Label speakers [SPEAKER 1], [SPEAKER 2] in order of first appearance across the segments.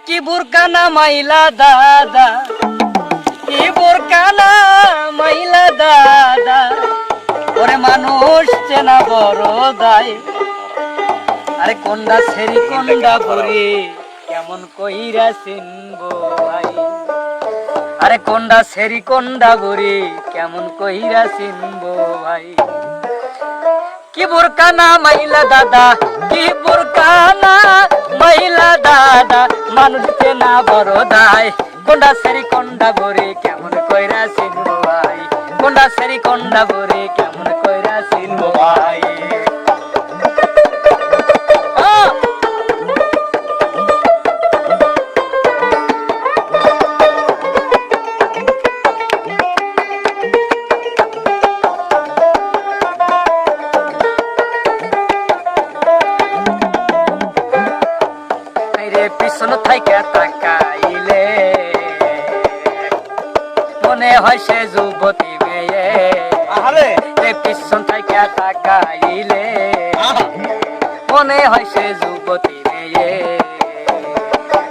[SPEAKER 1] কি বুরকানা মাইলা দাদা, কি বুরকানা মাইলা দাদা, ওরে মানুষ চেনা বড় দায়। আরে কোনটা ছেড়ি কোনটা বুড়ি কেমন কইরা চিনবো ভাই। আরে কোনটা ছেড়ি কোনটা বুড়ি কেমন কইরা চিনবো ভাই। কি বুরকানা মাইলা দাদা, কি বুরকানা মাইলা দাদা, মানুষ চেনা বড় দায়। কোনটা ছেড়ি কোনটা বুড়ি কেমন কইরা চিনবো ভাই। কোনটা ছেড়ি কোনটা বুড়ি কেমন কইরা চিনবো ভাই। পিছন থাইকা তাকাইলে মনে হয় সে যুবতী মেয়ে। পিছন থাইকা তাকাইলে মনে হয় সে যুবতী মেয়ে।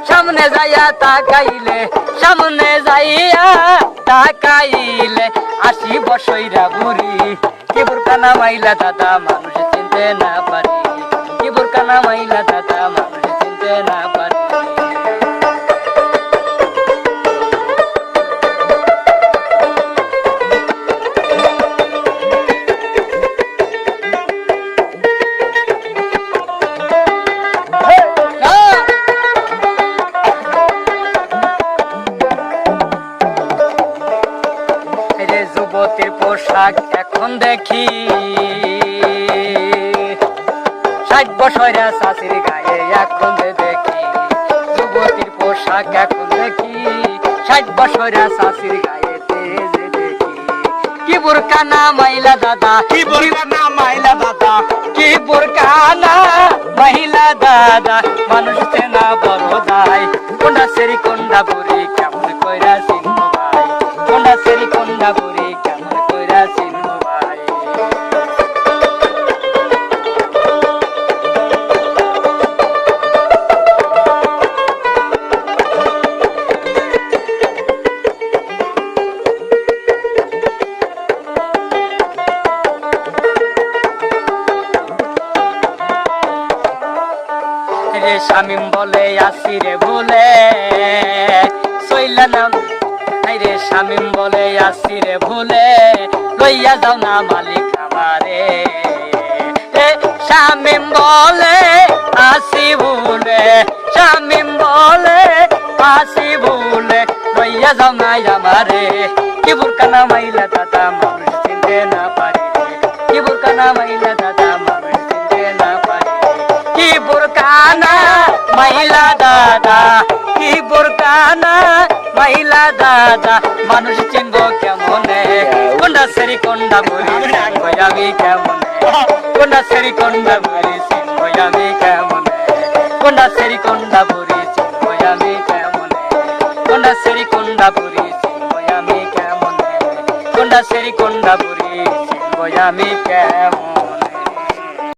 [SPEAKER 1] সামনে যাইয়া তাকাইলে, সামনে যাইয়া তাকাইলে 80 বছইরা বুড়ি। কি বুরকানা মাইলা দাদা মানুষ চিনতে না পারি। কি বুরকানা মাইলা দাদা মানুষ চিনতে না পারি। যুবতীর পোশাক এখন দেখি 60 বছরের শাশির গায়ে এখন দেখি। যুবতীর পোশাক এখন দেখি 60 বছরের শাশির গায়ে দেখি। কি বুরকানা মাইলা দাদা, কি বুরকানা মাইলা দাদা, কি বুরকানা মাইলা দাদা, মানুষ চেনা বড় দায়। কোনটা ছেড়ি কোনটা বুড়ি কেমন কইরা চিনবো ভাই। কোনটা ছেড়ি কোনটা বুড়ি কেমন কইরা চিনবো ভাই। রে শামিম বলে আসিরে ভুলে সইলা নাম। রে শামিম বলে আসিরে ভুলে লইয়া যাও না মালিক আমারে। শামিম বলে আসি ভুলে, শামিম বলে আসি ভুলে লইয়া যাও না আমারে। কি বুরকানা মাইলা দাদা মানুষ চিনতে না পারি। কি বুরকানা মাইলা দাদা মানুষ চিনতে না পারি। কি বুরকানা মাইলা দাদা, কি বুরকানা মাইলা দাদা, মানুষ চিনবো কেমনে। কোনটা ছেড়ি কোনটা বুড়ি চিনবো আমি কেমনে। কোনটা ছেড়ি কোনটা বুড়ি চিনবো আমি কেমনে। কোনটা ছেড়ি কোনটা বুড়ি চিনবো আমি কেমনে। কোনটা ছেড়ি কোনটা বুড়ি চিনবো আমি কেমনে। কোনটা ছেড়ি কোনটা বুড়ি চিনবো আমি।